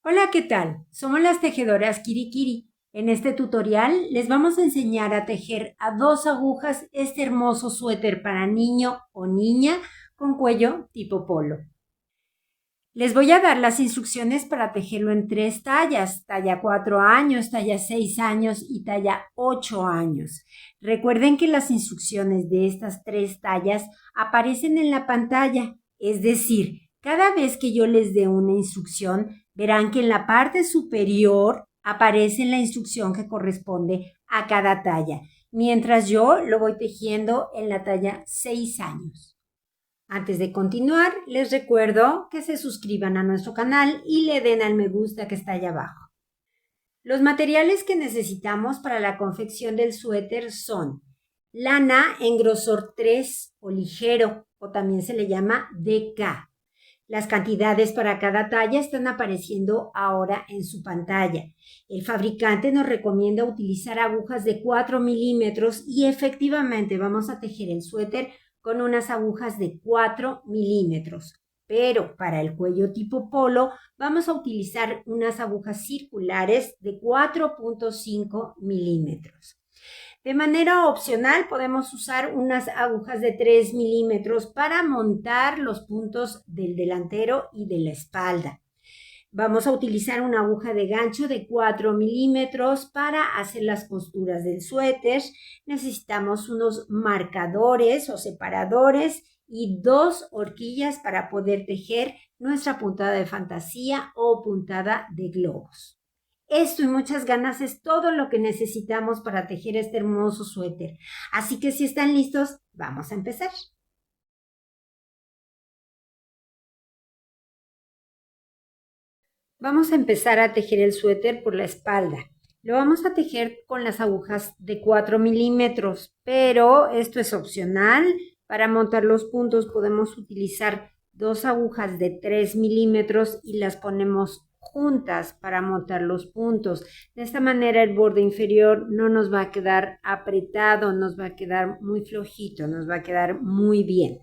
Hola, ¿qué tal? Somos las tejedoras Kirikiri. En este tutorial les vamos a enseñar a tejer a 2 agujas este hermoso suéter para niño o niña con cuello tipo polo. Les voy a dar las instrucciones para tejerlo en 3 tallas, talla 4 años, talla 6 años y talla 8 años. Recuerden que las instrucciones de estas 3 tallas aparecen en la pantalla, es decir, cada vez que yo les dé una instrucción, verán que en la parte superior aparece la instrucción que corresponde a cada talla, mientras yo lo voy tejiendo en la talla 6 años. Antes de continuar, les recuerdo que se suscriban a nuestro canal y le den al me gusta que está allá abajo. Los materiales que necesitamos para la confección del suéter son lana en grosor 3 o ligero, o también se le llama DK. Las cantidades para cada talla están apareciendo ahora en su pantalla. El fabricante nos recomienda utilizar agujas de 4 milímetros y efectivamente vamos a tejer el suéter con unas agujas de 4 milímetros. Pero para el cuello tipo polo vamos a utilizar unas agujas circulares de 4.5 milímetros. De manera opcional podemos usar unas agujas de 3 milímetros para montar los puntos del delantero y de la espalda. Vamos a utilizar una aguja de gancho de 4 milímetros para hacer las costuras del suéter. Necesitamos unos marcadores o separadores y 2 horquillas para poder tejer nuestra puntada de fantasía o puntada de globos. Esto y muchas ganas es todo lo que necesitamos para tejer este hermoso suéter. Así que si están listos, vamos a empezar. Vamos a empezar a tejer el suéter por la espalda. Lo vamos a tejer con las agujas de 4 milímetros, pero esto es opcional. Para montar los puntos podemos utilizar 2 agujas de 3 milímetros y las ponemos juntas para montar los puntos. De esta manera el borde inferior no nos va a quedar apretado, nos va a quedar muy flojito, nos va a quedar muy bien.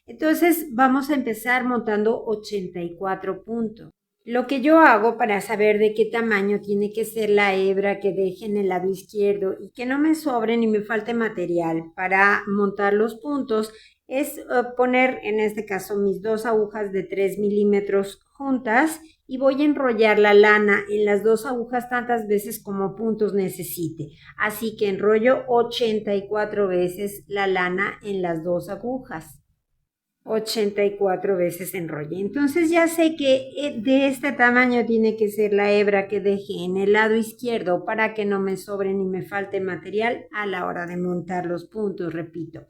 Entonces vamos a empezar montando 84 puntos. Lo que yo hago para saber de qué tamaño tiene que ser la hebra que deje en el lado izquierdo y que no me sobre ni me falte material para montar los puntos es poner en este caso mis 2 agujas de 3 milímetros juntas y voy a enrollar la lana en las 2 agujas tantas veces como puntos necesite. Así que enrollo 84 veces la lana en las 2 agujas. 84 veces enrollé. Entonces ya sé que de este tamaño tiene que ser la hebra que dejé en el lado izquierdo para que no me sobre ni me falte material a la hora de montar los puntos, repito.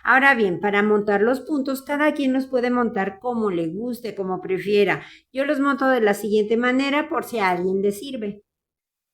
Ahora bien, para montar los puntos, cada quien los puede montar como le guste, como prefiera. Yo los monto de la siguiente manera por si a alguien le sirve.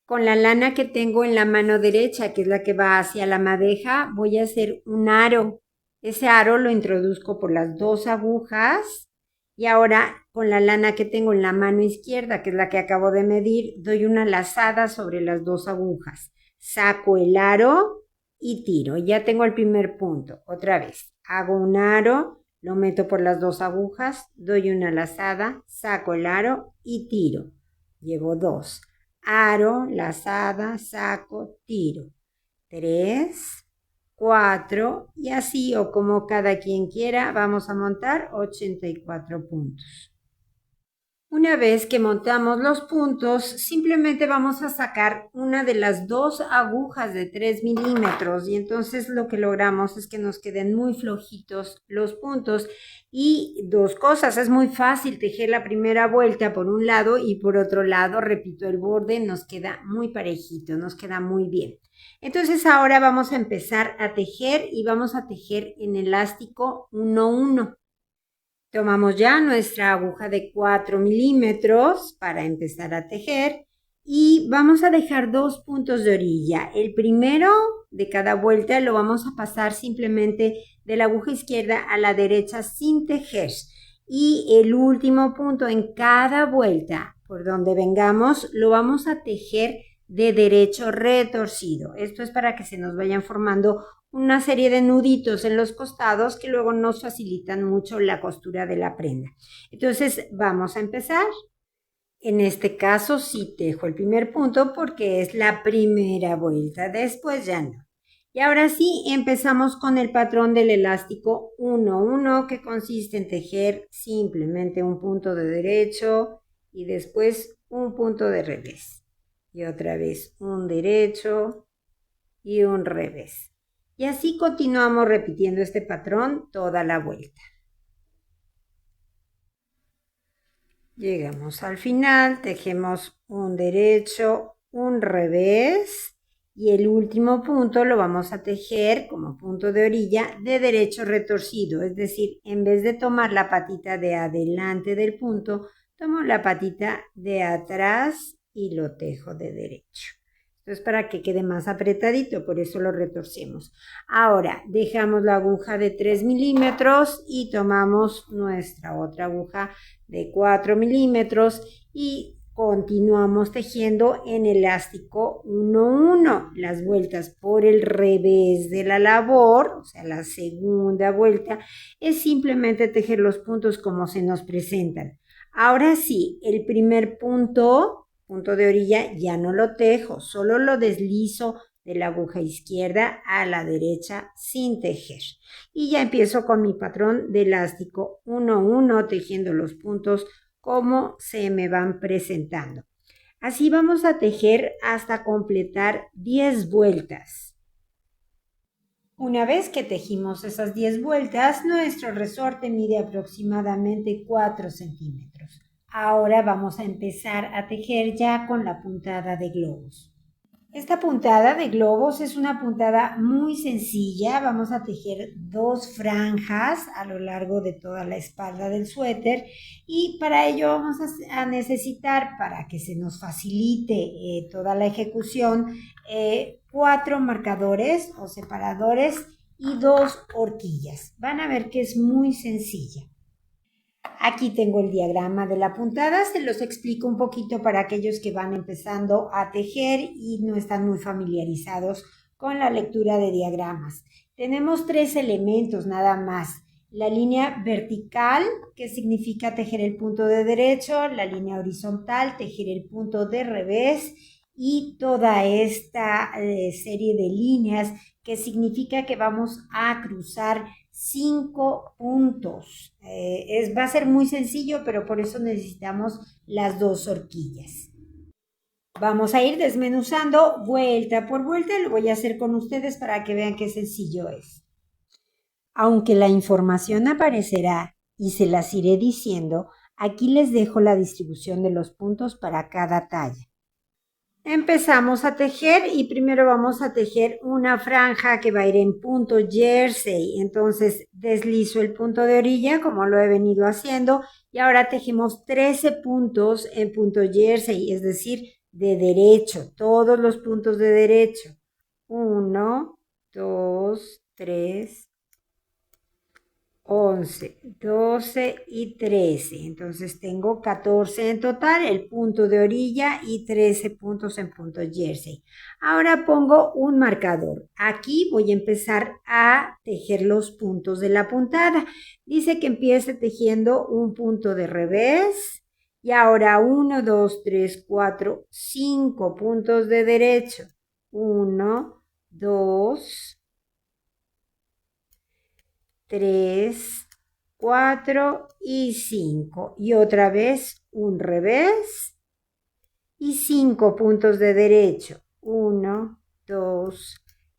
Con la lana que tengo en la mano derecha, que es la que va hacia la madeja, voy a hacer un aro. Ese aro lo introduzco por las 2 agujas y ahora con la lana que tengo en la mano izquierda, que es la que acabo de medir, doy una lazada sobre las 2 agujas. Saco el aro y tiro. Ya tengo el primer punto. Otra vez, hago un aro, lo meto por las 2 agujas, doy una lazada, saco el aro y tiro. Llevo 2. Aro, lazada, saco, tiro. 3, 4 y así o como cada quien quiera vamos a montar 84 puntos. Una vez que montamos los puntos, simplemente vamos a sacar una de las 2 agujas de 3 milímetros y entonces lo que logramos es que nos queden muy flojitos los puntos. Y 2 cosas, es muy fácil tejer la primera vuelta por un lado y por otro lado, repito, el borde nos queda muy parejito, nos queda muy bien. Entonces ahora vamos a empezar a tejer y vamos a tejer en elástico 1-1. Tomamos ya nuestra aguja de 4 milímetros para empezar a tejer y vamos a dejar 2 puntos de orilla. El primero de cada vuelta lo vamos a pasar simplemente de la aguja izquierda a la derecha sin tejer. Y el último punto en cada vuelta por donde vengamos lo vamos a tejer de derecho retorcido. Esto es para que se nos vayan formando una serie de nuditos en los costados que luego nos facilitan mucho la costura de la prenda. Entonces vamos a empezar. En este caso sí tejo el primer punto porque es la primera vuelta, después ya no. Y ahora sí empezamos con el patrón del elástico 1-1 que consiste en tejer simplemente un punto de derecho y después un punto de revés. Y otra vez un derecho y un revés. Y así continuamos repitiendo este patrón toda la vuelta. Llegamos al final, tejemos un derecho, un revés y el último punto lo vamos a tejer como punto de orilla de derecho retorcido, es decir, en vez de tomar la patita de adelante del punto, tomo la patita de atrás y lo tejo de derecho. Esto es para que quede más apretadito, por eso lo retorcemos. Ahora dejamos la aguja de 3 milímetros y tomamos nuestra otra aguja de 4 milímetros y continuamos tejiendo en elástico 1-1 las vueltas por el revés de la labor, o sea, la segunda vuelta es simplemente tejer los puntos como se nos presentan. Ahora sí, el primer punto de orilla ya no lo tejo, solo lo deslizo de la aguja izquierda a la derecha sin tejer. Y ya empiezo con mi patrón de elástico 1-1 tejiendo los puntos como se me van presentando. Así vamos a tejer hasta completar 10 vueltas. Una vez que tejimos esas 10 vueltas, nuestro resorte mide aproximadamente 4 centímetros. Ahora vamos a empezar a tejer ya con la puntada de globos. Esta puntada de globos es una puntada muy sencilla. Vamos a tejer 2 franjas a lo largo de toda la espalda del suéter y para ello vamos a necesitar, para que se nos facilite toda la ejecución, 4 marcadores o separadores y 2 horquillas. Van a ver que es muy sencilla. Aquí tengo el diagrama de la puntada, se los explico un poquito para aquellos que van empezando a tejer y no están muy familiarizados con la lectura de diagramas. Tenemos 3 elementos nada más. La línea vertical, que significa tejer el punto de derecho, la línea horizontal, tejer el punto de revés y toda esta serie de líneas que significa que vamos a cruzar 5 puntos. Va a ser muy sencillo, pero por eso necesitamos las 2 horquillas. Vamos a ir desmenuzando vuelta por vuelta. Lo voy a hacer con ustedes para que vean qué sencillo es. Aunque la información aparecerá y se las iré diciendo, aquí les dejo la distribución de los puntos para cada talla. Empezamos a tejer y primero vamos a tejer una franja que va a ir en punto jersey. Entonces deslizo el punto de orilla como lo he venido haciendo y ahora tejemos 13 puntos en punto jersey, es decir, de derecho, todos los puntos de derecho. 1, 2, 3, 11, 12 y 13. Entonces tengo 14 en total, el punto de orilla y 13 puntos en punto jersey. Ahora pongo un marcador. Aquí voy a empezar a tejer los puntos de la puntada. Dice que empiece tejiendo un punto de revés. Y ahora 1, 2, 3, 4, 5 puntos de derecho. 1, 2, 3, 4 y 5. Y otra vez un revés y 5 puntos de derecho. 1, 2,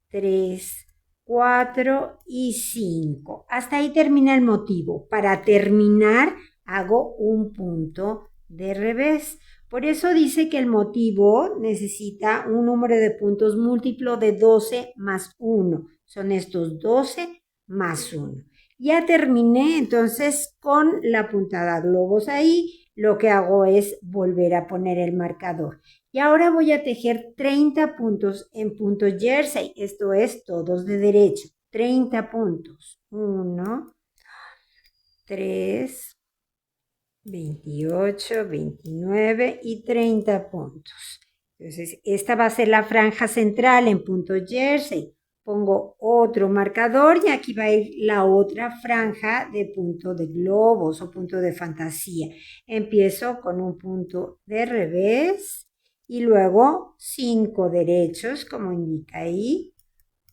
3, 4 y 5. Hasta ahí termina el motivo. Para terminar hago un punto de revés. Por eso dice que el motivo necesita un número de puntos múltiplo de 12 más 1. Son estos 12 más 1. Ya terminé entonces con la puntada globos ahí. Lo que hago es volver a poner el marcador. Y ahora voy a tejer 30 puntos en punto jersey. Esto es todos de derecho. 30 puntos. 1, 3, 28, 29 y 30 puntos. Entonces, esta va a ser la franja central en punto jersey. pongo otro marcador y aquí va a ir la otra franja de punto de globos o punto de fantasía. Empiezo con un punto de revés y luego 5 derechos, como indica ahí.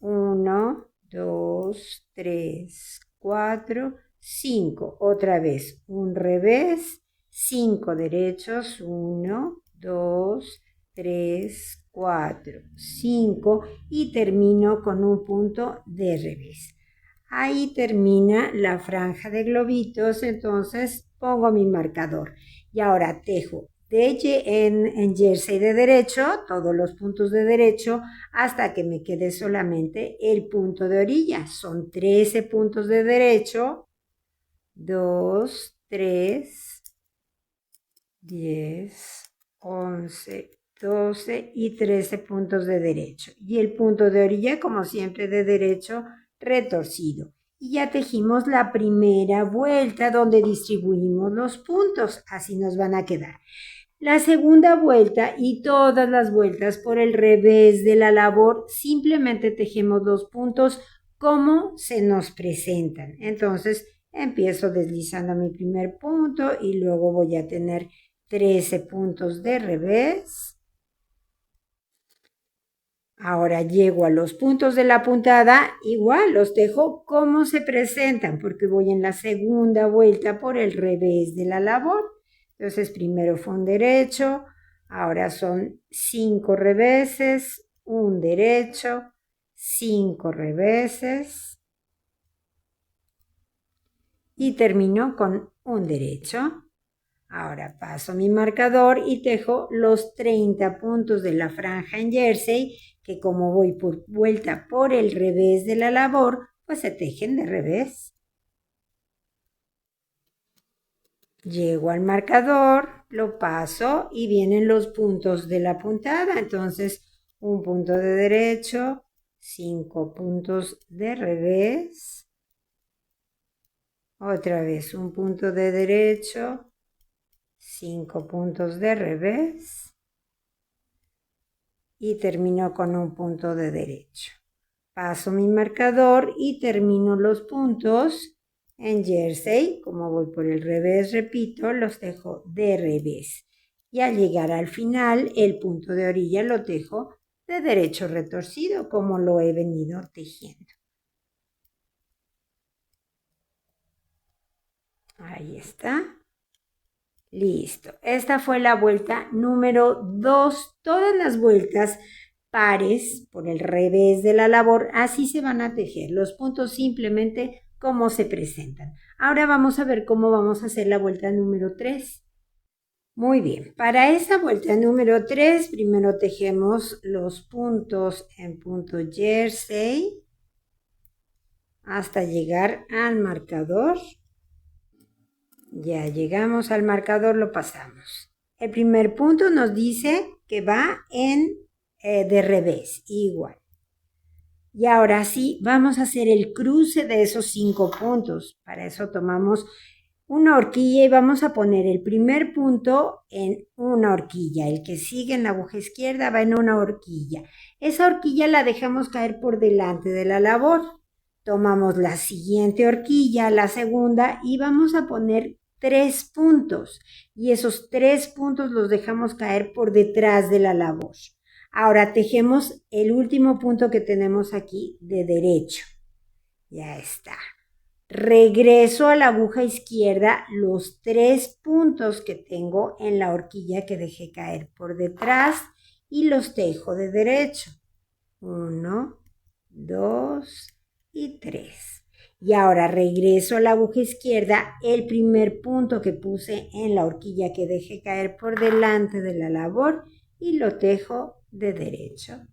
1, 2, 3, 4, 5. Otra vez, un revés, 5 derechos, 1, 2, 3, 4, 5 y termino con un punto de revés. Ahí termina la franja de globitos, entonces pongo mi marcador y ahora tejo en jersey de derecho, todos los puntos de derecho, hasta que me quede solamente el punto de orilla. Son 13 puntos de derecho, 2, 3, 10, 11, 12 y 13 puntos de derecho. Y el punto de orilla, como siempre, de derecho retorcido. Y ya tejimos la primera vuelta donde distribuimos los puntos. Así nos van a quedar. La segunda vuelta y todas las vueltas por el revés de la labor, simplemente tejemos los puntos como se nos presentan. Entonces, empiezo deslizando mi primer punto y luego voy a tener 13 puntos de revés. Ahora llego a los puntos de la puntada, igual los tejo como se presentan, porque voy en la segunda vuelta por el revés de la labor. Entonces primero fue un derecho, ahora son 5 reveses, un derecho, 5 reveses y termino con un derecho. Ahora paso mi marcador y tejo los 30 puntos de la franja en jersey, que como voy por vuelta por el revés de la labor, pues se tejen de revés. Llego al marcador, lo paso y vienen los puntos de la puntada. Entonces, un punto de derecho, 5 puntos de revés. Otra vez un punto de derecho, 5 puntos de revés. Y termino con un punto de derecho. Paso mi marcador y termino los puntos en jersey. Como voy por el revés, repito, los tejo de revés. Y al llegar al final, el punto de orilla lo tejo de derecho retorcido, como lo he venido tejiendo. Ahí está. Listo. Esta fue la vuelta número 2. Todas las vueltas pares por el revés de la labor, así se van a tejer los puntos simplemente como se presentan. Ahora vamos a ver cómo vamos a hacer la vuelta número 3. Muy bien, para esta vuelta número 3, primero tejemos los puntos en punto jersey hasta llegar al marcador. Ya llegamos al marcador, lo pasamos. El primer punto nos dice que va de revés, igual. Y ahora sí, vamos a hacer el cruce de esos 5 puntos. Para eso tomamos una horquilla y vamos a poner el primer punto en una horquilla. El que sigue en la aguja izquierda va en una horquilla. Esa horquilla la dejamos caer por delante de la labor. Tomamos la siguiente horquilla, la segunda, y vamos a poner 3 puntos. Y esos 3 puntos los dejamos caer por detrás de la labor. Ahora tejemos el último punto que tenemos aquí de derecho. Ya está. Regreso a la aguja izquierda los 3 puntos que tengo en la horquilla que dejé caer por detrás y los tejo de derecho. 1, 2 y 3. Y ahora regreso a la aguja izquierda, el primer punto que puse en la horquilla que dejé caer por delante de la labor y lo tejo de derecho.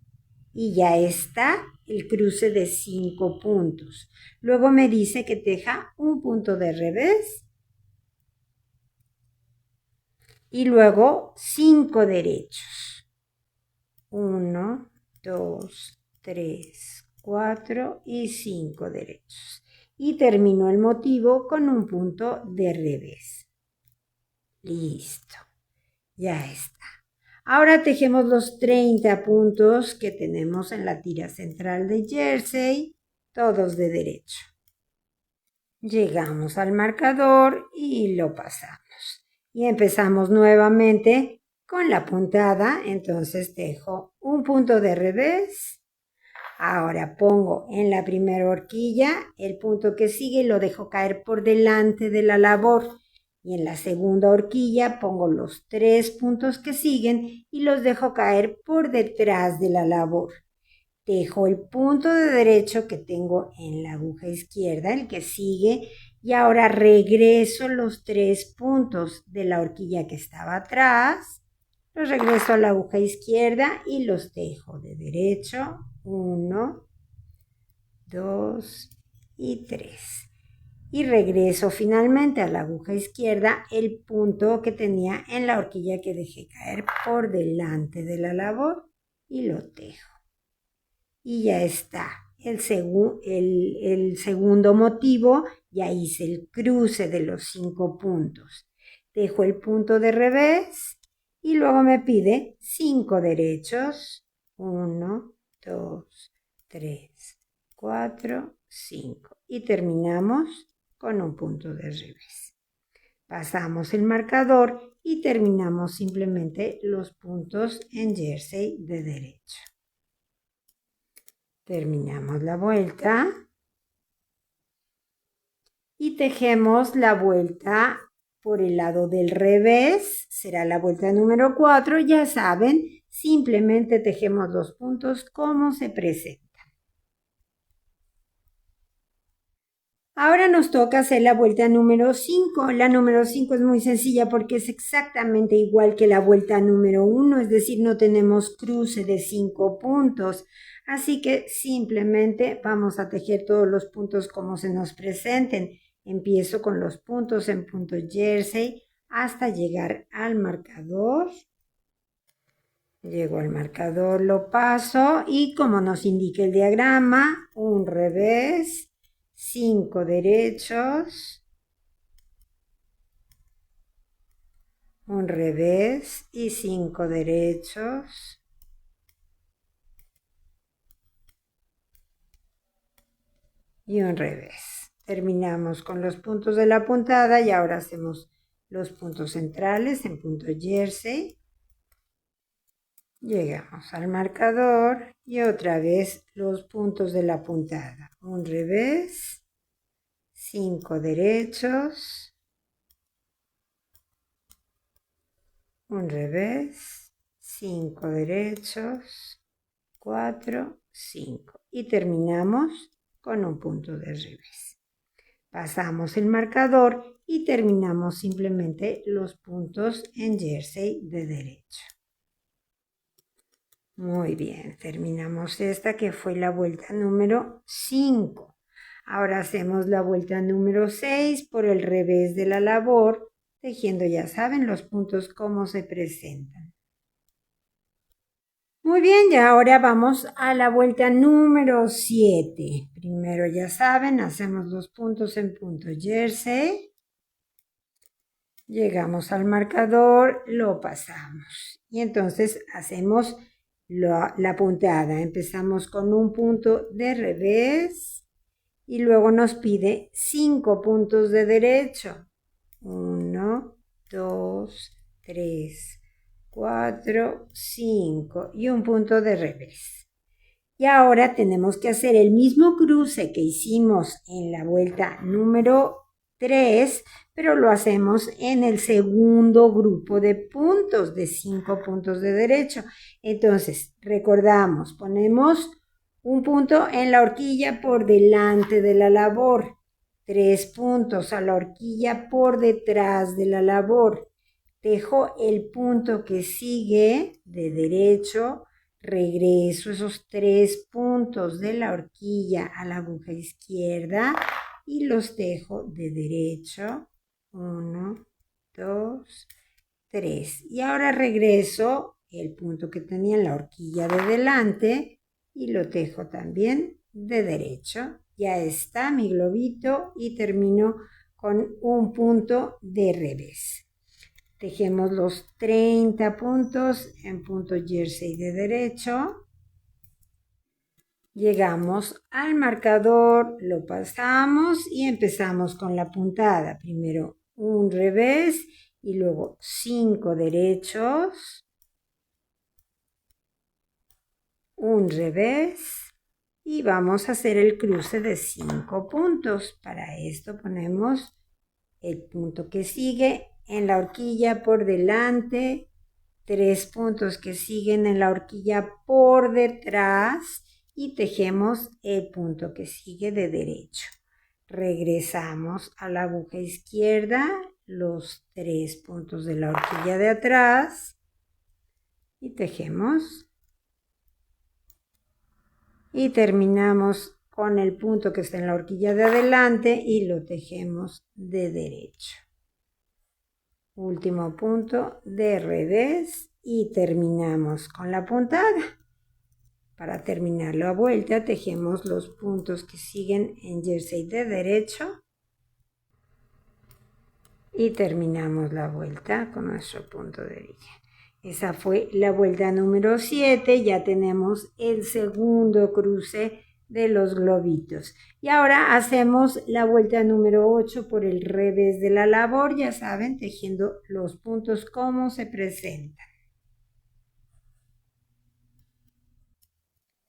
Y ya está el cruce de 5 puntos. Luego me dice que teja un punto de revés y luego 5 derechos. 1, 2, 3, 4 y 5 derechos. Y termino el motivo con un punto de revés. Listo. Ya está. Ahora tejemos los 30 puntos que tenemos en la tira central de jersey, todos de derecho. Llegamos al marcador y lo pasamos. Y empezamos nuevamente con la puntada. Entonces tejo un punto de revés. Ahora pongo en la primera horquilla el punto que sigue y lo dejo caer por delante de la labor. Y en la segunda horquilla pongo los 3 puntos que siguen y los dejo caer por detrás de la labor. Tejo el punto de derecho que tengo en la aguja izquierda, el que sigue, y ahora regreso los 3 puntos de la horquilla que estaba atrás. Los regreso a la aguja izquierda y los tejo de derecho. 1, 2 y 3. Y regreso finalmente a la aguja izquierda el punto que tenía en la horquilla que dejé caer por delante de la labor y lo tejo. Y ya está. El segundo motivo, ya hice el cruce de los 5 puntos. Dejo el punto de revés y luego me pide 5 derechos. 1, 2, 3, 4, 5. Y terminamos con un punto de revés. Pasamos el marcador y terminamos simplemente los puntos en jersey de derecho. Terminamos la vuelta y tejemos la vuelta por el lado del revés. Será la vuelta número 4. Ya saben, simplemente tejemos los puntos como se presentan. Ahora nos toca hacer la vuelta número 5. La número 5 es muy sencilla porque es exactamente igual que la vuelta número 1, es decir, no tenemos cruce de 5 puntos. Así que simplemente vamos a tejer todos los puntos como se nos presenten. Empiezo con los puntos en punto jersey hasta llegar al marcador. Llego al marcador, lo paso y como nos indica el diagrama, un revés, 5 derechos, un revés y 5 derechos, y un revés. Terminamos con los puntos de la puntada y ahora hacemos los puntos centrales en punto jersey. Llegamos al marcador y otra vez los puntos de la puntada. Un revés, 5 derechos, un revés, 5 derechos, 4, 5. Y terminamos con un punto de revés. Pasamos el marcador y terminamos simplemente los puntos en jersey de derecho. Muy bien, terminamos esta que fue la vuelta número 5. Ahora hacemos la vuelta número 6 por el revés de la labor, tejiendo, ya saben, los puntos como se presentan. Muy bien, y ahora vamos a la vuelta número 7. Primero, ya saben, hacemos los puntos en punto jersey. Llegamos al marcador, lo pasamos. Y entonces hacemos la puntada. Empezamos con un punto de revés y luego nos pide 5 puntos de derecho. 1, 2, 3, 4, 5 y un punto de revés. Y ahora tenemos que hacer el mismo cruce que hicimos en la vuelta número 3, pero lo hacemos en el segundo grupo de puntos, de 5 puntos de derecho. Entonces, recordamos, ponemos un punto en la horquilla por delante de la labor, 3 puntos a la horquilla por detrás de la labor. Tejo el punto que sigue de derecho, regreso esos 3 puntos de la horquilla a la aguja izquierda y los tejo de derecho. 1, 2, 3. Y ahora regreso el punto que tenía en la horquilla de delante y lo tejo también de derecho. Ya está mi globito y termino con un punto de revés. Tejemos los 30 puntos en punto jersey de derecho. Llegamos al marcador, lo pasamos y empezamos con la puntada. Primero un revés y luego 5 derechos. Un revés y vamos a hacer el cruce de 5 puntos. Para esto ponemos el punto que sigue en la horquilla por delante, 3 puntos que siguen en la horquilla por detrás y tejemos el punto que sigue de derecho. Regresamos a la aguja izquierda, los 3 puntos de la horquilla de atrás y tejemos. Y terminamos con el punto que está en la horquilla de adelante y lo tejemos de derecho. Último punto de revés y terminamos con la puntada. Para terminar la vuelta tejemos los puntos que siguen en jersey de derecho y terminamos la vuelta con nuestro punto de origen. Esa fue la vuelta número 7, ya tenemos el segundo cruce de los globitos. Y ahora hacemos la vuelta número 8 por el revés de la labor, ya saben, tejiendo los puntos como se presentan.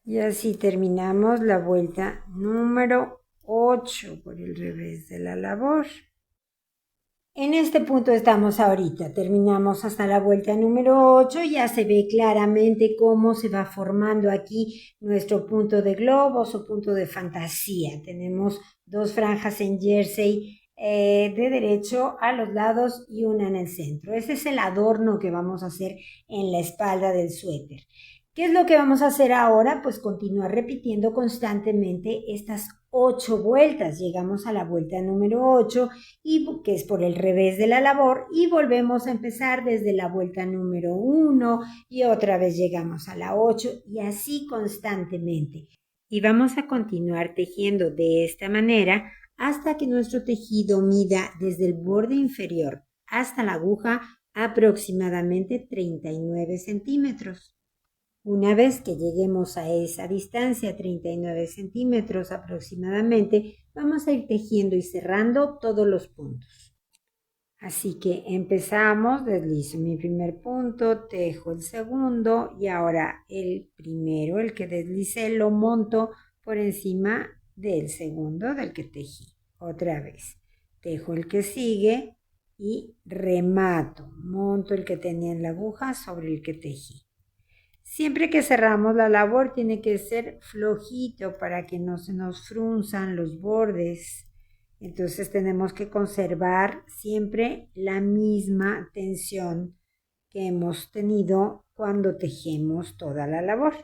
Y así terminamos la vuelta número 8 por el revés de la labor. En este punto estamos ahorita, terminamos hasta la vuelta número 8, ya se ve claramente cómo se va formando aquí nuestro punto de globos o punto de fantasía. Tenemos 2 franjas en jersey de derecho a los lados y una en el centro. Ese es el adorno que vamos a hacer en la espalda del suéter. ¿Qué es lo que vamos a hacer ahora? Pues continuar repitiendo constantemente estas 8 vueltas. Llegamos a la vuelta número 8, que es por el revés de la labor, y volvemos a empezar desde la vuelta número 1 y otra vez llegamos a la 8 y así constantemente. Y vamos a continuar tejiendo de esta manera hasta que nuestro tejido mida desde el borde inferior hasta la aguja aproximadamente 39 centímetros. Una vez que lleguemos a esa distancia, 39 centímetros aproximadamente, vamos a ir tejiendo y cerrando todos los puntos. Así que empezamos, deslizo mi primer punto, tejo el segundo y ahora el primero, el que deslicé, lo monto por encima del segundo del que tejí. Otra vez, tejo el que sigue y remato, monto el que tenía en la aguja sobre el que tejí. Siempre que cerramos la labor tiene que ser flojito para que no se nos frunzan los bordes. Entonces tenemos que conservar siempre la misma tensión que hemos tenido cuando tejemos toda la labor.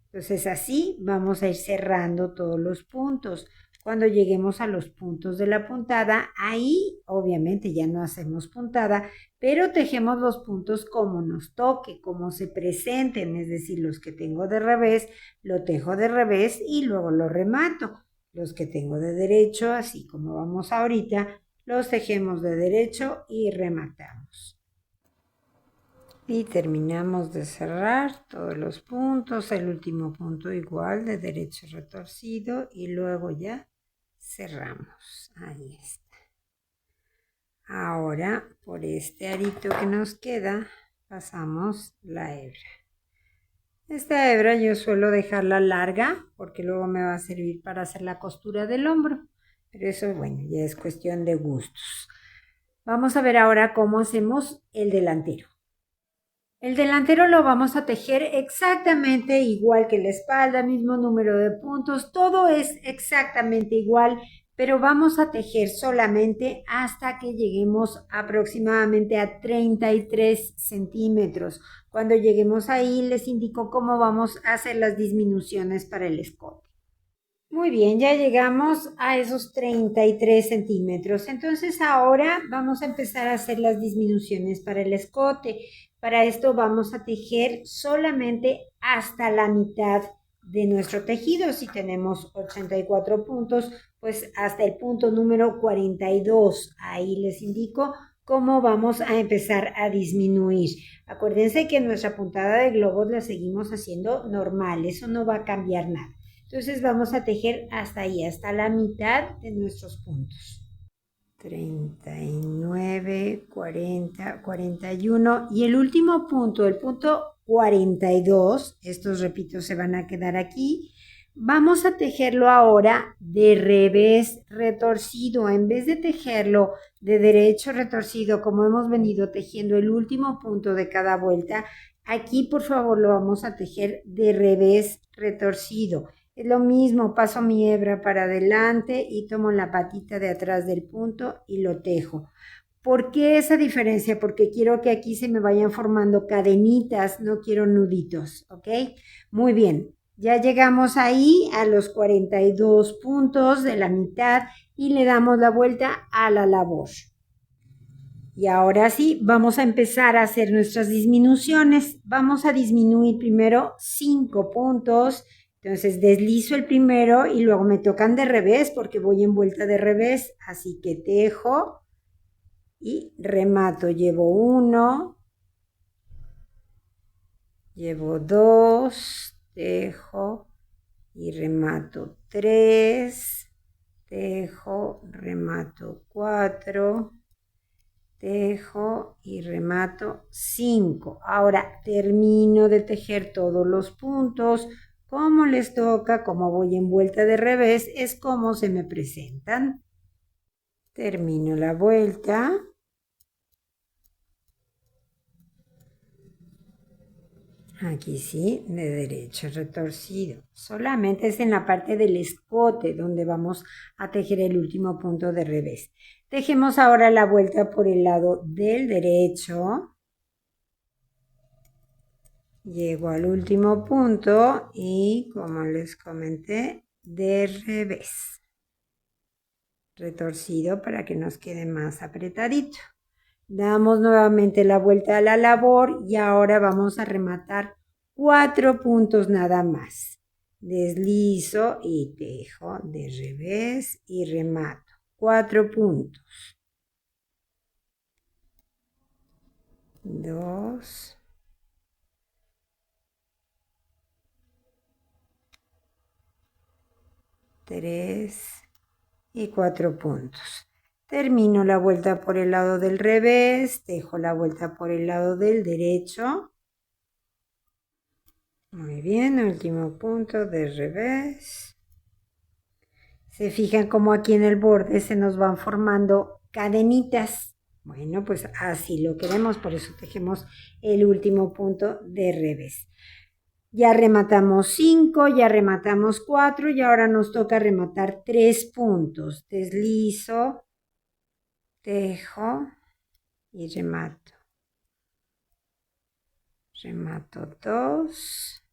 Entonces así vamos a ir cerrando todos los puntos. Cuando lleguemos a los puntos de la puntada, ahí obviamente ya no hacemos puntada, pero tejemos los puntos como nos toque, como se presenten, es decir, los que tengo de revés, lo tejo de revés y luego lo remato. Los que tengo de derecho, así como vamos ahorita, los tejemos de derecho y rematamos. Y terminamos de cerrar todos los puntos, el último punto igual de derecho retorcido y luego ya cerramos. Ahí está. Ahora por este arito que nos queda pasamos la hebra. Esta hebra yo suelo dejarla larga porque luego me va a servir para hacer la costura del hombro, pero eso bueno, ya es cuestión de gustos. Vamos a ver ahora cómo hacemos el delantero. El delantero lo vamos a tejer exactamente igual que la espalda, mismo número de puntos, todo es exactamente igual, pero vamos a tejer solamente hasta que lleguemos aproximadamente a 33 centímetros. Cuando lleguemos ahí les indico cómo vamos a hacer las disminuciones para el escote. Muy bien, ya llegamos a esos 33 centímetros. Entonces ahora vamos a empezar a hacer las disminuciones para el escote. Para esto vamos a tejer solamente hasta la mitad de nuestro tejido. Si tenemos 84 puntos, pues hasta el punto número 42. Ahí les indico cómo vamos a empezar a disminuir. Acuérdense que nuestra puntada de globos la seguimos haciendo normal, eso no va a cambiar nada. Entonces vamos a tejer hasta ahí, hasta la mitad de nuestros puntos. 39, 40, 41 y el último punto, el punto 42, estos repito se van a quedar aquí. Vamos a tejerlo ahora de revés retorcido, en vez de tejerlo de derecho retorcido como hemos venido tejiendo el último punto de cada vuelta. Aquí por favor lo vamos a tejer de revés retorcido. Es lo mismo, paso mi hebra para adelante y tomo la patita de atrás del punto y lo tejo. ¿Por qué esa diferencia? Porque quiero que aquí se me vayan formando cadenitas, no quiero nuditos, ¿ok? Muy bien, ya llegamos ahí a los 42 puntos de la mitad y le damos la vuelta a la labor. Y ahora sí, vamos a empezar a hacer nuestras disminuciones. Vamos a disminuir primero 5 puntos. Entonces deslizo el primero y luego me tocan de revés porque voy en vuelta de revés. Así que tejo y remato. Llevo 1, llevo 2, tejo y remato 3, tejo, remato 4, tejo y remato 5. Ahora termino de tejer todos los puntos. Como les toca, como voy en vuelta de revés, es como se me presentan. Termino la vuelta. Aquí sí, de derecho retorcido. Solamente es en la parte del escote donde vamos a tejer el último punto de revés. Tejemos ahora la vuelta por el lado del derecho. Llego al último punto y, como les comenté, de revés. Retorcido para que nos quede más apretadito. Damos nuevamente la vuelta a la labor y ahora vamos a rematar 4 puntos nada más. Deslizo y tejo de revés y remato. 4 puntos. 2. 3 y 4 puntos. Termino la vuelta por el lado del revés, tejo la vuelta por el lado del derecho. Muy bien, último punto de revés. Se fijan como aquí en el borde se nos van formando cadenitas. Bueno, pues así lo queremos, por eso tejemos el último punto de revés. Ya rematamos 5, ya rematamos 4 y ahora nos toca rematar 3 puntos. Deslizo, tejo y remato. Remato 2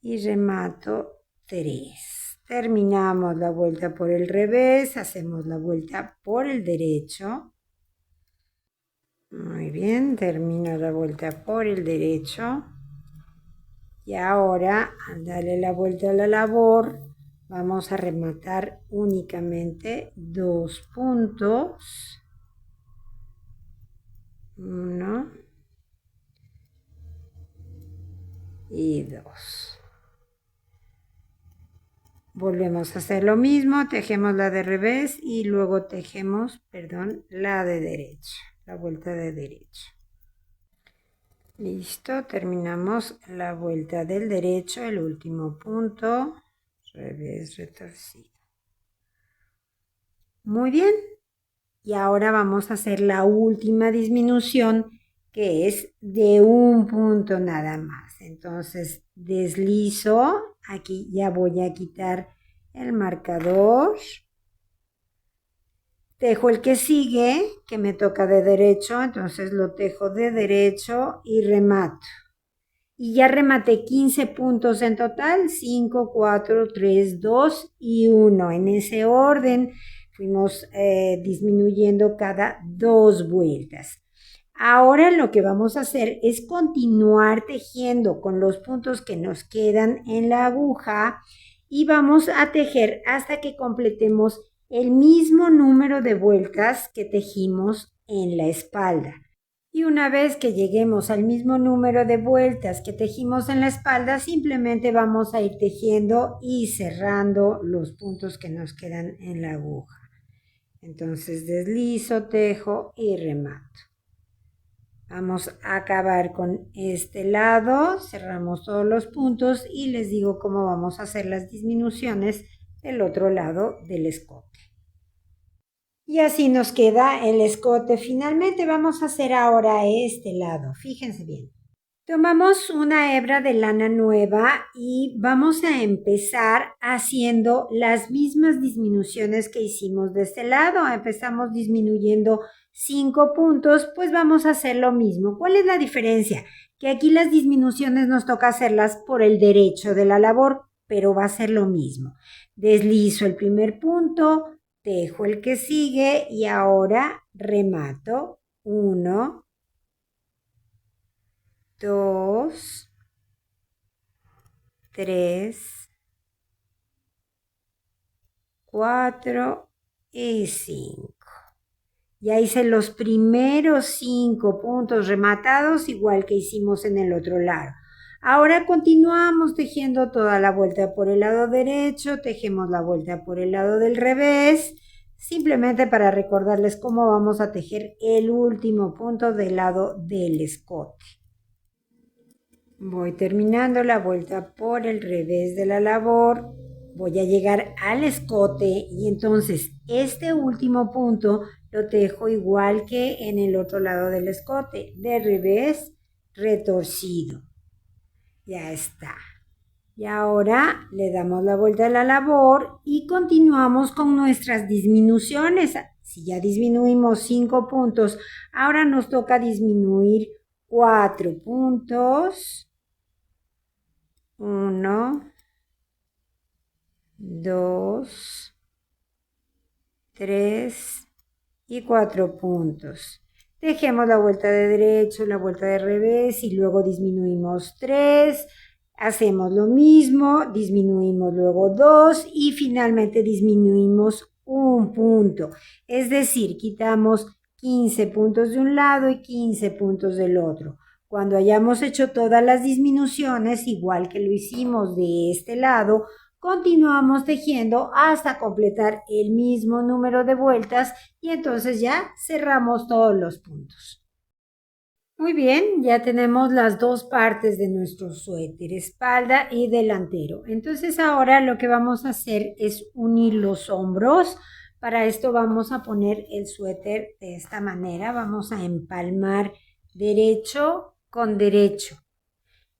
y remato 3. Terminamos la vuelta por el revés, hacemos la vuelta por el derecho. Muy bien, termino la vuelta por el derecho. Y ahora, al darle la vuelta a la labor, vamos a rematar únicamente 2 puntos. 1 y 2. Volvemos a hacer lo mismo, tejemos la de revés y luego tejemos, la de derecho, la vuelta de derecho. Listo, terminamos la vuelta del derecho, el último punto, revés retorcido. Muy bien, y ahora vamos a hacer la última disminución que es de un punto nada más. Entonces deslizo, aquí ya voy a quitar el marcador. Tejo el que sigue, que me toca de derecho, entonces lo tejo de derecho y remato. Y ya rematé 15 puntos en total, 5, 4, 3, 2 y 1. En ese orden fuimos disminuyendo cada 2 vueltas. Ahora lo que vamos a hacer es continuar tejiendo con los puntos que nos quedan en la aguja y vamos a tejer hasta que completemos el mismo número de vueltas que tejimos en la espalda. Y una vez que lleguemos al mismo número de vueltas que tejimos en la espalda, simplemente vamos a ir tejiendo y cerrando los puntos que nos quedan en la aguja. Entonces deslizo, tejo y remato. Vamos a acabar con este lado, cerramos todos los puntos y les digo cómo vamos a hacer las disminuciones del otro lado del escote. Y así nos queda el escote. Finalmente vamos a hacer ahora este lado. Fíjense bien. Tomamos una hebra de lana nueva y vamos a empezar haciendo las mismas disminuciones que hicimos de este lado. Empezamos disminuyendo 5 puntos, pues vamos a hacer lo mismo. ¿Cuál es la diferencia? Que aquí las disminuciones nos toca hacerlas por el derecho de la labor, pero va a ser lo mismo. Deslizo el primer punto, tejo el que sigue y ahora remato 1, 2, 3, 4 y 5. Ya hice los primeros 5 puntos rematados igual que hicimos en el otro lado. Ahora continuamos tejiendo toda la vuelta por el lado derecho, tejemos la vuelta por el lado del revés, simplemente para recordarles cómo vamos a tejer el último punto del lado del escote. Voy terminando la vuelta por el revés de la labor, voy a llegar al escote y entonces este último punto lo tejo igual que en el otro lado del escote, de revés retorcido. Ya está. Y ahora le damos la vuelta a la labor y continuamos con nuestras disminuciones. Si ya disminuimos 5 puntos, ahora nos toca disminuir 4 puntos. 1, 2, 3 y 4 puntos. Dejemos la vuelta de derecho, la vuelta de revés y luego disminuimos 3. Hacemos lo mismo, disminuimos luego 2 y finalmente disminuimos un punto. Es decir, quitamos 15 puntos de un lado y 15 puntos del otro. Cuando hayamos hecho todas las disminuciones, igual que lo hicimos de este lado, continuamos tejiendo hasta completar el mismo número de vueltas y entonces ya cerramos todos los puntos. Muy bien, ya tenemos las dos partes de nuestro suéter, espalda y delantero. Entonces ahora lo que vamos a hacer es unir los hombros. Para esto vamos a poner el suéter de esta manera. Vamos a empalmar derecho con derecho.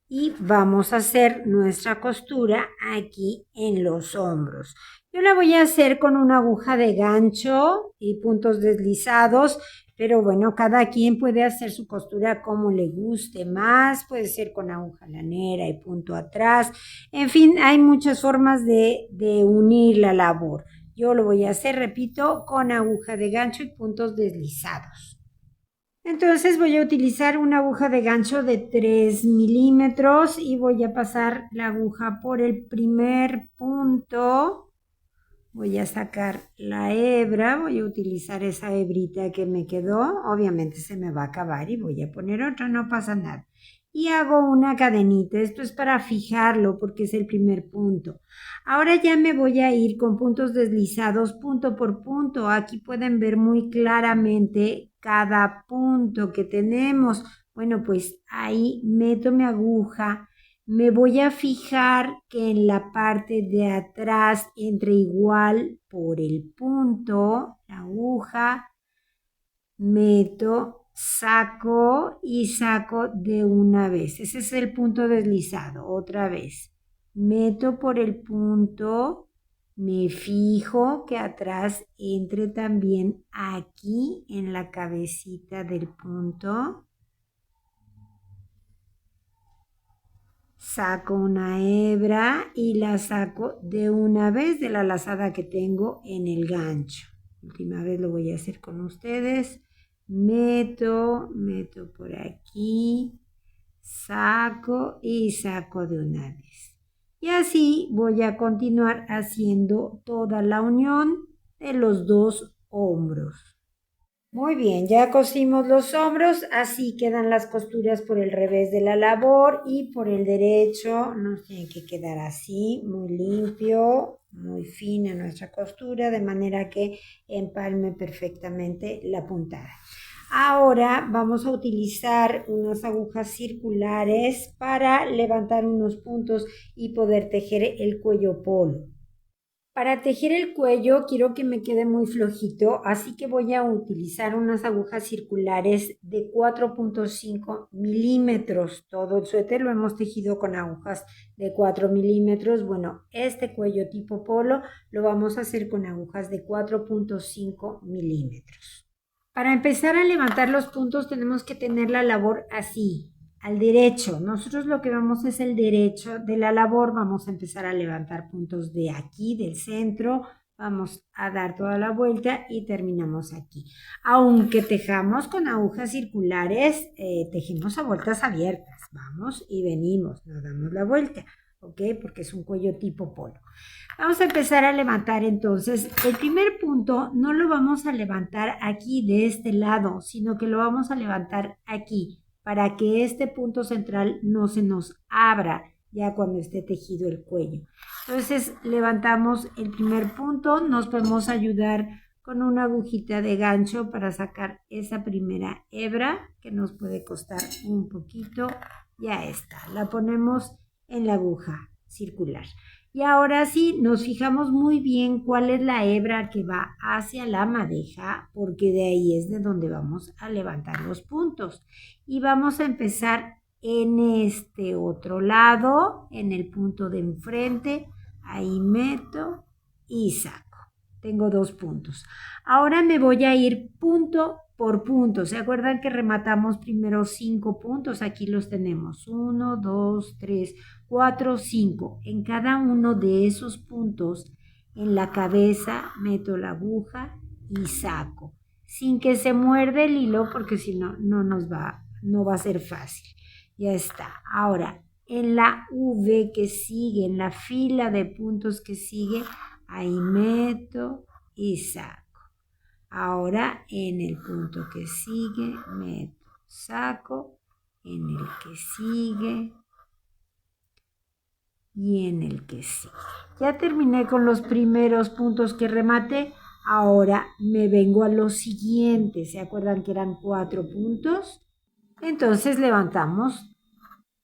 Y vamos a hacer nuestra costura aquí en los hombros. Yo la voy a hacer con una aguja de gancho y puntos deslizados, pero bueno, cada quien puede hacer su costura como le guste más, puede ser con aguja lanera y punto atrás, en fin, hay muchas formas de unir la labor. Yo lo voy a hacer, repito, con aguja de gancho y puntos deslizados. Entonces voy a utilizar una aguja de gancho de 3 milímetros y voy a pasar la aguja por el primer punto. Voy a sacar la hebra, voy a utilizar esa hebrita que me quedó. Obviamente se me va a acabar y voy a poner otra, no pasa nada. Y hago una cadenita, esto es para fijarlo porque es el primer punto. Ahora ya me voy a ir con puntos deslizados punto por punto. Aquí pueden ver muy claramente cada punto que tenemos. Bueno, pues ahí meto mi aguja. Me voy a fijar que en la parte de atrás entre igual por el punto, la aguja, meto, saco y saco de una vez. Ese es el punto deslizado. Otra vez. Meto por el punto, me fijo que atrás entre también aquí en la cabecita del punto. Saco una hebra y la saco de una vez de la lazada que tengo en el gancho. Última vez lo voy a hacer con ustedes. Meto por aquí, saco y saco de una vez. Y así voy a continuar haciendo toda la unión de los dos hombros. Muy bien, ya cosimos los hombros, así quedan las costuras por el revés de la labor y por el derecho nos tiene que quedar así, muy limpio, muy fina nuestra costura, de manera que empalme perfectamente la puntada. Ahora vamos a utilizar unas agujas circulares para levantar unos puntos y poder tejer el cuello polo. Para tejer el cuello quiero que me quede muy flojito, así que voy a utilizar unas agujas circulares de 4.5 milímetros. Todo el suéter lo hemos tejido con agujas de 4 milímetros. Bueno, este cuello tipo polo lo vamos a hacer con agujas de 4.5 milímetros. Para empezar a levantar los puntos tenemos que tener la labor así, al derecho. Nosotros lo que vamos es el derecho de la labor. Vamos a empezar a levantar puntos de aquí, del centro. Vamos a dar toda la vuelta y terminamos aquí. Aunque tejamos con agujas circulares, tejemos a vueltas abiertas. Vamos y venimos, nos damos la vuelta, ¿ok? Porque es un cuello tipo polo. Vamos a empezar a levantar entonces. El primer punto no lo vamos a levantar aquí de este lado, sino que lo vamos a levantar aquí para que este punto central no se nos abra ya cuando esté tejido el cuello. Entonces levantamos el primer punto, nos podemos ayudar con una agujita de gancho para sacar esa primera hebra que nos puede costar un poquito. Ya está, la ponemos en la aguja circular. Y ahora sí, nos fijamos muy bien cuál es la hebra que va hacia la madeja, porque de ahí es de donde vamos a levantar los puntos. Y vamos a empezar en este otro lado, en el punto de enfrente. Ahí meto y saco. Tengo 2 puntos. Ahora me voy a ir punto por punto. ¿Se acuerdan que rematamos primero 5 puntos? Aquí los tenemos. 1, 2, 3, 4, 5. En cada uno de esos puntos, en la cabeza, meto la aguja y saco. Sin que se muerde el hilo, porque si no, no va a ser fácil. Ya está. Ahora, en la V que sigue, en la fila de puntos que sigue, ahí meto y saco. Ahora en el punto que sigue, meto, saco, en el que sigue y en el que sigue. Ya terminé con los primeros puntos que rematé. Ahora me vengo a los siguientes. ¿Se acuerdan que eran 4 puntos? Entonces levantamos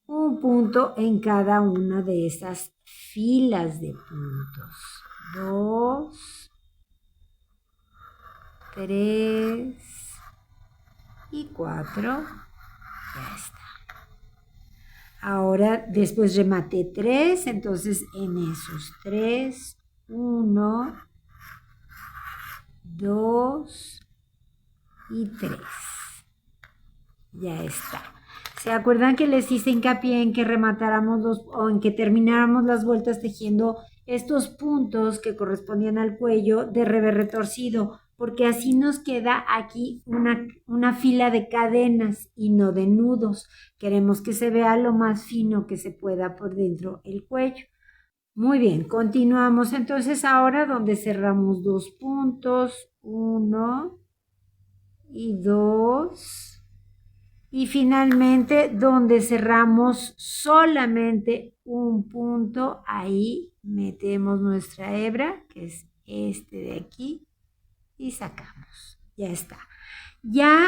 un punto en cada una de esas filas de puntos. 2, 3 y 4. Ya está. Ahora después rematé 3, entonces en esos 3, 1, 2 y 3. Ya está. ¿Se acuerdan que les hice hincapié en que rematáramos o en que termináramos las vueltas tejiendo estos puntos que correspondían al cuello de revés retorcido? Porque así nos queda aquí una fila de cadenas y no de nudos. Queremos que se vea lo más fino que se pueda por dentro el cuello. Muy bien, continuamos entonces ahora donde cerramos 2 puntos, 1 y 2. Y finalmente, donde cerramos solamente un punto, ahí metemos nuestra hebra, que es este de aquí, y sacamos. Ya está. Ya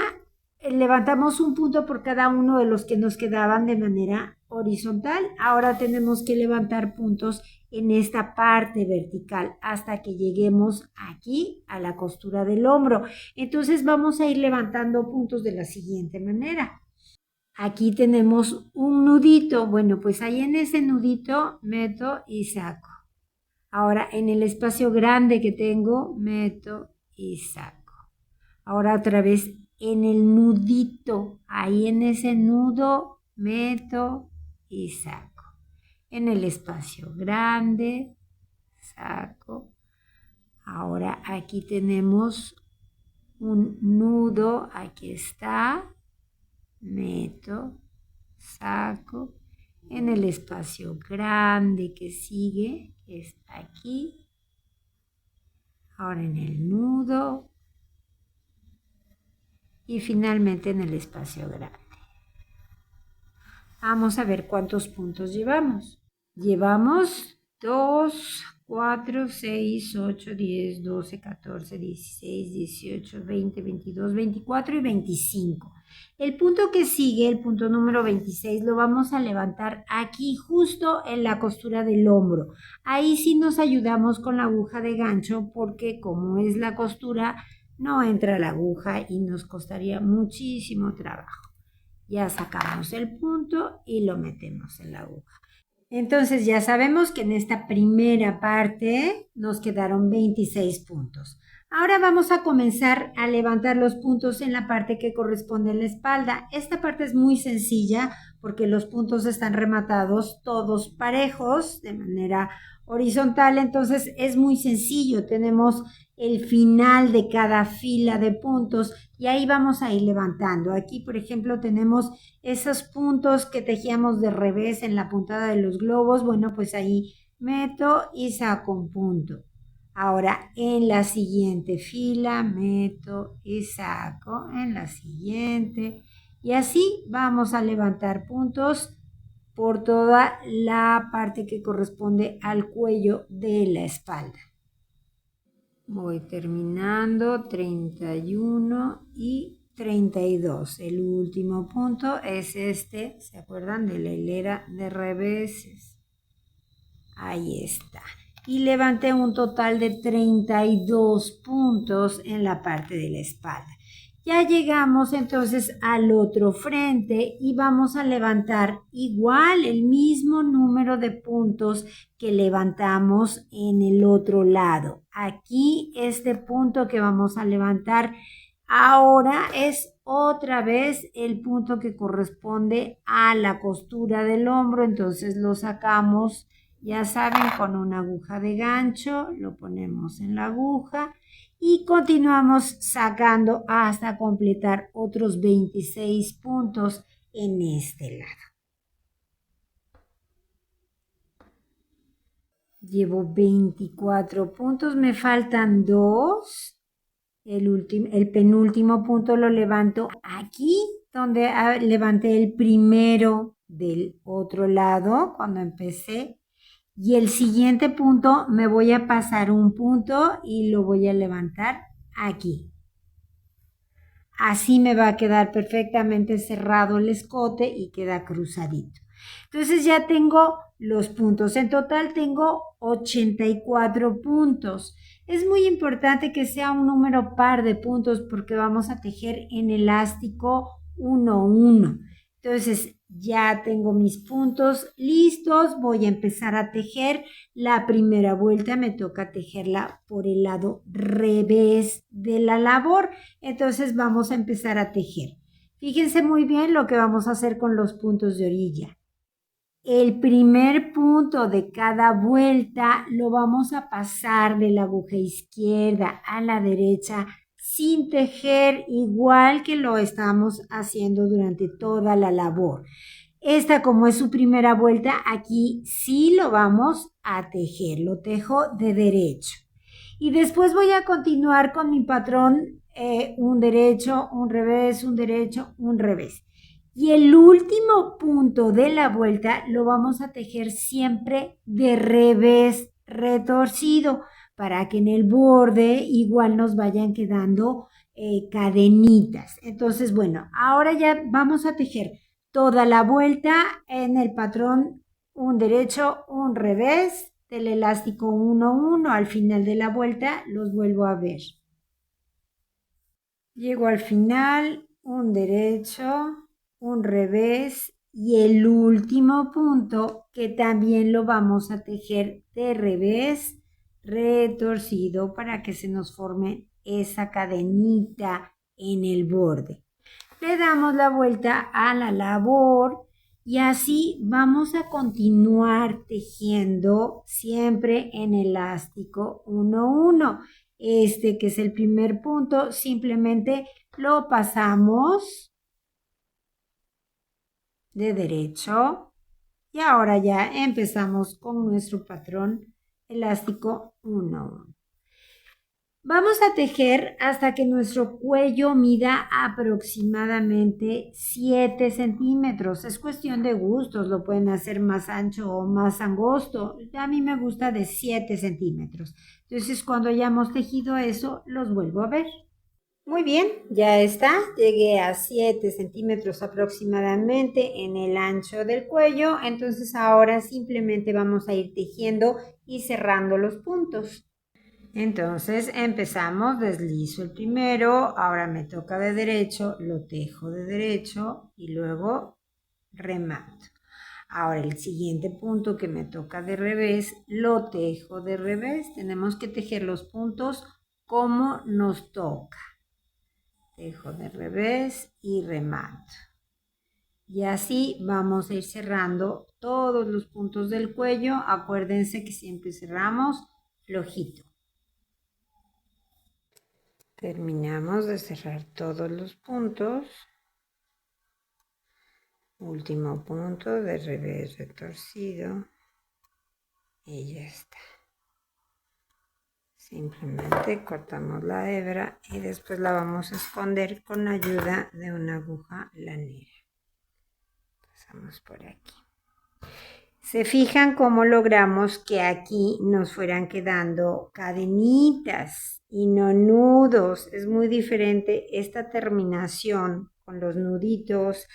levantamos un punto por cada uno de los que nos quedaban de manera horizontal. Ahora tenemos que levantar puntos en esta parte vertical hasta que lleguemos aquí a la costura del hombro. Entonces vamos a ir levantando puntos de la siguiente manera. Aquí tenemos un nudito. Bueno, pues ahí en ese nudito meto y saco. Ahora en el espacio grande que tengo, meto y saco. Ahora otra vez en el nudito, ahí en ese nudo, meto y saco. En el espacio grande, saco. Ahora aquí tenemos un nudo, aquí está, meto, saco. En el espacio grande que sigue, que es aquí. Ahora en el nudo, y finalmente en el espacio grande. Vamos a ver cuántos puntos llevamos. Llevamos 2, 4, 6, 8, 10, 12, 14, 16, 18, 20, 22, 24 y 25. El punto que sigue, el punto número 26, lo vamos a levantar aquí justo en la costura del hombro. Ahí sí nos ayudamos con la aguja de gancho porque como es la costura, no entra la aguja y nos costaría muchísimo trabajo. Ya sacamos el punto y lo metemos en la aguja. Entonces ya sabemos que en esta primera parte nos quedaron 26 puntos. Ahora vamos a comenzar a levantar los puntos en la parte que corresponde a la espalda. Esta parte es muy sencilla porque los puntos están rematados todos parejos de manera horizontal, entonces es muy sencillo. Tenemos el final de cada fila de puntos y ahí vamos a ir levantando. Aquí, por ejemplo, tenemos esos puntos que tejíamos de revés en la puntada de los globos. Bueno, pues ahí meto y saco un punto. Ahora en la siguiente fila meto y saco en la siguiente y así vamos a levantar puntos por toda la parte que corresponde al cuello de la espalda. Voy terminando 31 y 32. El último punto es este, ¿se acuerdan? De la hilera de reveses. Ahí está. Y levanté un total de 32 puntos en la parte de la espalda. Ya llegamos entonces al otro frente y vamos a levantar igual el mismo número de puntos que levantamos en el otro lado. Aquí este punto que vamos a levantar ahora es otra vez el punto que corresponde a la costura del hombro, entonces lo sacamos, ya saben, con una aguja de gancho, lo ponemos en la aguja y continuamos sacando hasta completar otros 26 puntos en este lado. Llevo 24 puntos, me faltan 2. El penúltimo punto lo levanto aquí, donde levanté el primero del otro lado cuando empecé. Y el siguiente punto me voy a pasar un punto y lo voy a levantar aquí. Así me va a quedar perfectamente cerrado el escote y queda cruzadito. Entonces ya tengo los puntos. En total tengo 84 puntos. Es muy importante que sea un número par de puntos porque vamos a tejer en elástico 1-1. Entonces ya tengo mis puntos listos. Voy a empezar a tejer. La primera vuelta me toca tejerla por el lado revés de la labor. Entonces vamos a empezar a tejer. Fíjense muy bien lo que vamos a hacer con los puntos de orilla. El primer punto de cada vuelta lo vamos a pasar de la aguja izquierda a la derecha sin tejer, igual que lo estamos haciendo durante toda la labor. Esta, como es su primera vuelta, aquí sí lo vamos a tejer, lo tejo de derecho. Y después voy a continuar con mi patrón, un derecho, un revés, un derecho, un revés. Y el último punto de la vuelta lo vamos a tejer siempre de revés retorcido para que en el borde igual nos vayan quedando cadenitas. Entonces, bueno, ahora ya vamos a tejer toda la vuelta en el patrón un derecho, un revés, del elástico 1-1. Al final de la vuelta los vuelvo a ver. Llego al final, un derecho, un revés y el último punto que también lo vamos a tejer de revés retorcido para que se nos forme esa cadenita en el borde. Le damos la vuelta a la labor y así vamos a continuar tejiendo siempre en elástico 1-1. Este que es el primer punto, simplemente lo pasamos de derecho y ahora ya empezamos con nuestro patrón elástico 1-1. Vamos a tejer hasta que nuestro cuello mida aproximadamente 7 centímetros. Es cuestión de gustos, lo pueden hacer más ancho o más angosto. A mí me gusta de 7 centímetros. Entonces, cuando hayamos tejido eso, los vuelvo a ver. Muy bien, ya está. Llegué a 7 centímetros aproximadamente en el ancho del cuello. Entonces, ahora simplemente vamos a ir tejiendo y cerrando los puntos. Entonces empezamos, deslizo el primero, ahora me toca de derecho, lo tejo de derecho y luego remato. Ahora el siguiente punto que me toca de revés, lo tejo de revés. Tenemos que tejer los puntos como nos toca. Tejo de revés y remato. Y así vamos a ir cerrando todos los puntos del cuello. Acuérdense que siempre cerramos flojito. Terminamos de cerrar todos los puntos. Último punto de revés retorcido. Y ya está. Simplemente cortamos la hebra y después la vamos a esconder con ayuda de una aguja lanera. Pasamos por aquí. Se fijan cómo logramos que aquí nos fueran quedando cadenitas y no nudos. Es muy diferente esta terminación con los nuditos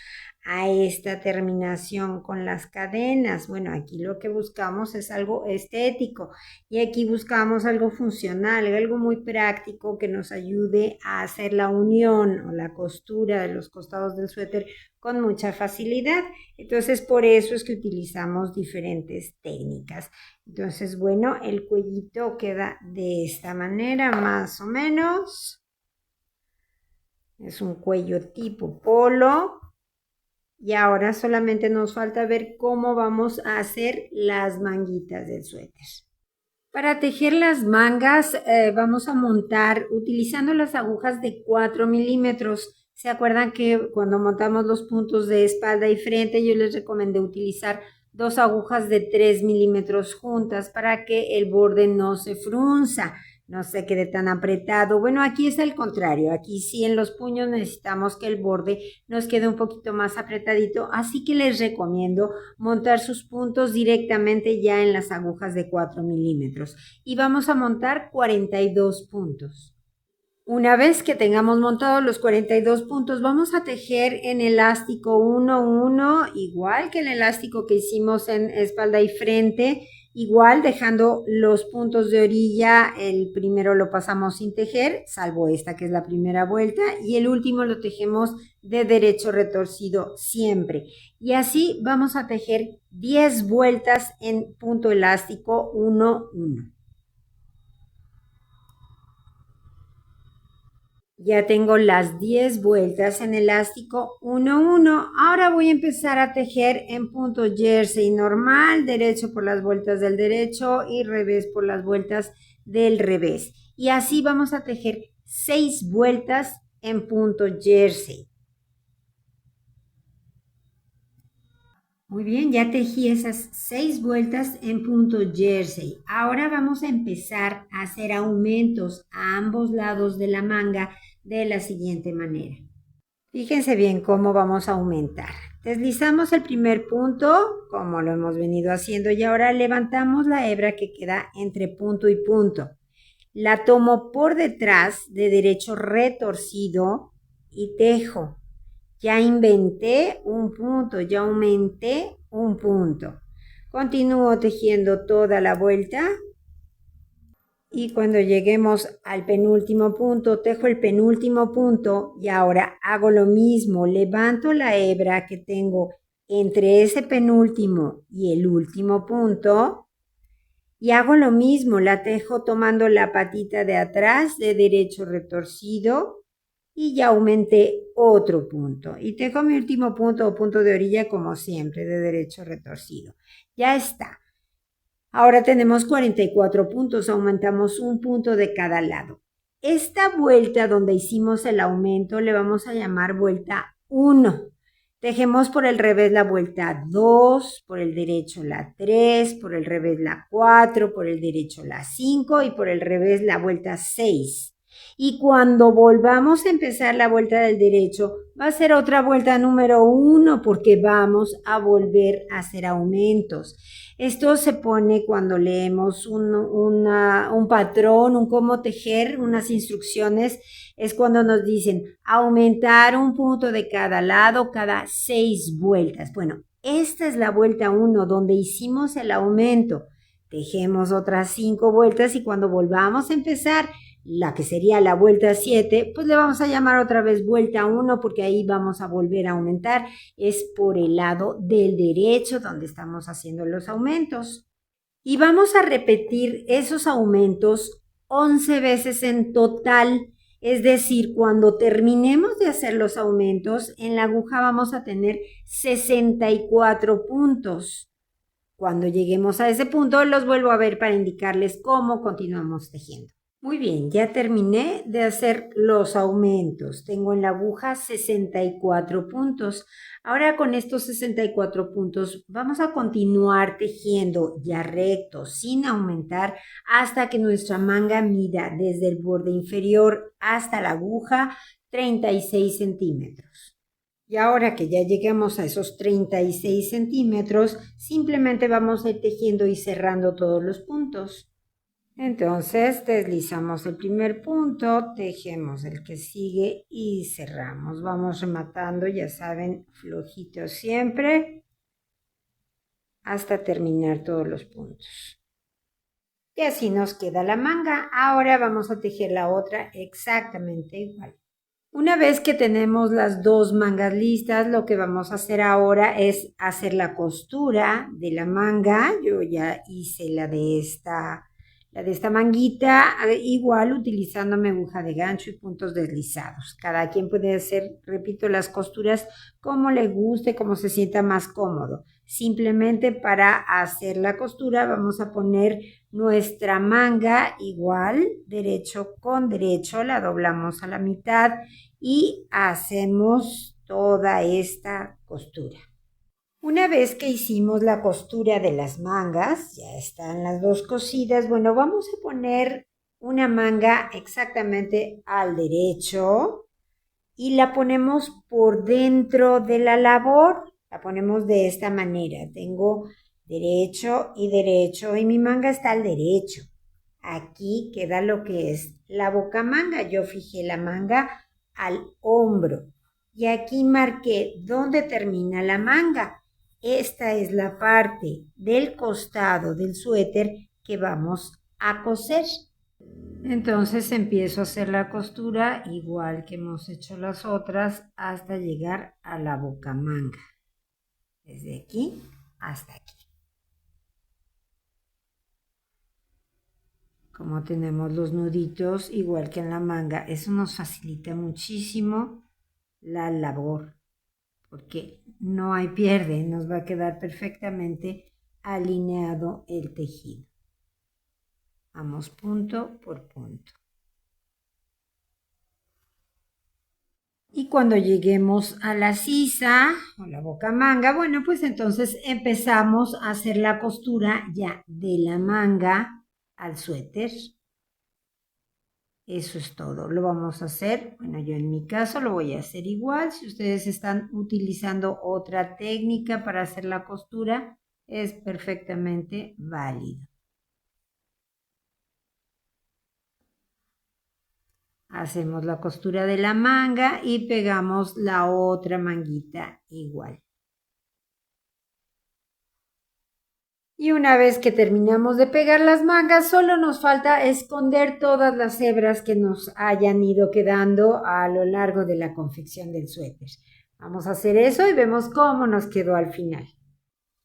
a esta terminación con las cadenas. Bueno, aquí lo que buscamos es algo estético y aquí buscamos algo funcional, algo muy práctico que nos ayude a hacer la unión o la costura de los costados del suéter con mucha facilidad. Entonces, por eso es que utilizamos diferentes técnicas. Entonces, bueno, el cuellito queda de esta manera, más o menos. Es un cuello tipo polo. Y ahora solamente nos falta ver cómo vamos a hacer las manguitas del suéter. Para tejer las mangas vamos a montar utilizando las agujas de 4 milímetros. ¿Se acuerdan que cuando montamos los puntos de espalda y frente yo les recomendé utilizar 2 agujas de 3 milímetros juntas para que el borde no se frunza, no se quede tan apretado? Bueno, aquí es al contrario. Aquí sí en los puños necesitamos que el borde nos quede un poquito más apretadito, así que les recomiendo montar sus puntos directamente ya en las agujas de 4 milímetros y vamos a montar 42 puntos. Una vez que tengamos montados los 42 puntos, vamos a tejer en elástico 1-1, igual que el elástico que hicimos en espalda y frente, igual dejando los puntos de orilla. El primero lo pasamos sin tejer, salvo esta que es la primera vuelta, y el último lo tejemos de derecho retorcido siempre. Y así vamos a tejer 10 vueltas en punto elástico 1-1. Ya tengo las 10 vueltas en elástico 1-1. Ahora voy a empezar a tejer en punto jersey normal, derecho por las vueltas del derecho y revés por las vueltas del revés. Y así vamos a tejer 6 vueltas en punto jersey. Muy bien, ya tejí esas 6 vueltas en punto jersey. Ahora vamos a empezar a hacer aumentos a ambos lados de la manga de la siguiente manera. Fíjense bien cómo vamos a aumentar. Deslizamos el primer punto, como lo hemos venido haciendo, y ahora levantamos la hebra que queda entre punto y punto. La tomo por detrás de derecho retorcido y tejo. Ya inventé un punto, ya aumenté un punto. Continúo tejiendo toda la vuelta. Y cuando lleguemos al penúltimo punto, tejo el penúltimo punto y ahora hago lo mismo. Levanto la hebra que tengo entre ese penúltimo y el último punto y hago lo mismo. La tejo tomando la patita de atrás de derecho retorcido y ya aumenté otro punto. Y tejo mi último punto o punto de orilla como siempre de derecho retorcido. Ya está. Ahora tenemos 44 puntos, aumentamos un punto de cada lado. Esta vuelta donde hicimos el aumento le vamos a llamar vuelta 1. Tejemos por el revés la vuelta 2, por el derecho la 3, por el revés la 4, por el derecho la 5 y por el revés la vuelta 6. Y cuando volvamos a empezar la vuelta del derecho, va a ser otra vuelta número 1 porque vamos a volver a hacer aumentos. Esto se pone cuando leemos un patrón, un cómo tejer, unas instrucciones. Es cuando nos dicen aumentar un punto de cada lado cada 6 vueltas. Bueno, esta es la vuelta 1 donde hicimos el aumento. Tejemos otras 5 vueltas y cuando volvamos a empezar la que sería la vuelta 7, pues le vamos a llamar otra vez vuelta 1 porque ahí vamos a volver a aumentar. Es por el lado del derecho donde estamos haciendo los aumentos. Y vamos a repetir esos aumentos 11 veces en total. Es decir, cuando terminemos de hacer los aumentos, en la aguja vamos a tener 64 puntos. Cuando lleguemos a ese punto, los vuelvo a ver para indicarles cómo continuamos tejiendo. Muy bien, ya terminé de hacer los aumentos. Tengo en la aguja 64 puntos. Ahora con estos 64 puntos vamos a continuar tejiendo ya recto, sin aumentar, hasta que nuestra manga mida desde el borde inferior hasta la aguja 36 centímetros. Y ahora que ya llegamos a esos 36 centímetros, simplemente vamos a ir tejiendo y cerrando todos los puntos. Entonces deslizamos el primer punto, tejemos el que sigue y cerramos. Vamos rematando, ya saben, flojito siempre hasta terminar todos los puntos. Y así nos queda la manga. Ahora vamos a tejer la otra exactamente igual. Una vez que tenemos las dos mangas listas, lo que vamos a hacer ahora es hacer la costura de la manga. Yo ya hice la de esta manguita, igual utilizando mi aguja de gancho y puntos deslizados. Cada quien puede hacer, repito, las costuras como le guste, como se sienta más cómodo. Simplemente para hacer la costura vamos a poner nuestra manga igual, derecho con derecho, la doblamos a la mitad y hacemos toda esta costura. Una vez que hicimos la costura de las mangas, ya están las dos cosidas, bueno, vamos a poner una manga exactamente al derecho y la ponemos por dentro de la labor, la ponemos de esta manera, tengo derecho y mi manga está al derecho. Aquí queda lo que es la boca manga, yo fijé la manga al hombro y aquí marqué dónde termina la manga. Esta es la parte del costado del suéter que vamos a coser. Entonces empiezo a hacer la costura igual que hemos hecho las otras hasta llegar a la boca manga. Desde aquí hasta aquí. Como tenemos los nuditos igual que en la manga, eso nos facilita muchísimo la labor. Porque no hay pierde, nos va a quedar perfectamente alineado el tejido. Vamos punto por punto. Y cuando lleguemos a la sisa o la boca manga, bueno, pues entonces empezamos a hacer la costura ya de la manga al suéter. Eso es todo, lo vamos a hacer, bueno, yo en mi caso lo voy a hacer igual. Si ustedes están utilizando otra técnica para hacer la costura, es perfectamente válido. Hacemos la costura de la manga y pegamos la otra manguita igual. Y una vez que terminamos de pegar las mangas, solo nos falta esconder todas las hebras que nos hayan ido quedando a lo largo de la confección del suéter. Vamos a hacer eso y vemos cómo nos quedó al final.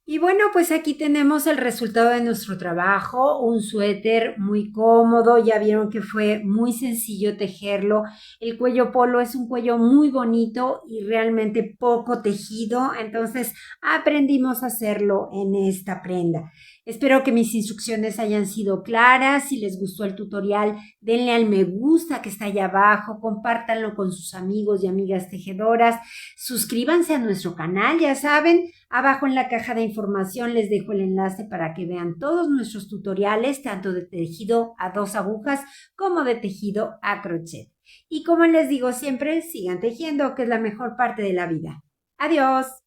Y bueno, pues aquí tenemos el resultado de nuestro trabajo, un suéter muy cómodo, ya vieron que fue muy sencillo tejerlo, el cuello polo es un cuello muy bonito y realmente poco tejido, entonces aprendimos a hacerlo en esta prenda. Espero que mis instrucciones hayan sido claras. Si les gustó el tutorial, denle al me gusta que está allá abajo, compártanlo con sus amigos y amigas tejedoras, suscríbanse a nuestro canal, ya saben, abajo en la caja de información les dejo el enlace para que vean todos nuestros tutoriales, tanto de tejido a 2 agujas como de tejido a crochet. Y como les digo siempre, sigan tejiendo, que es la mejor parte de la vida. Adiós.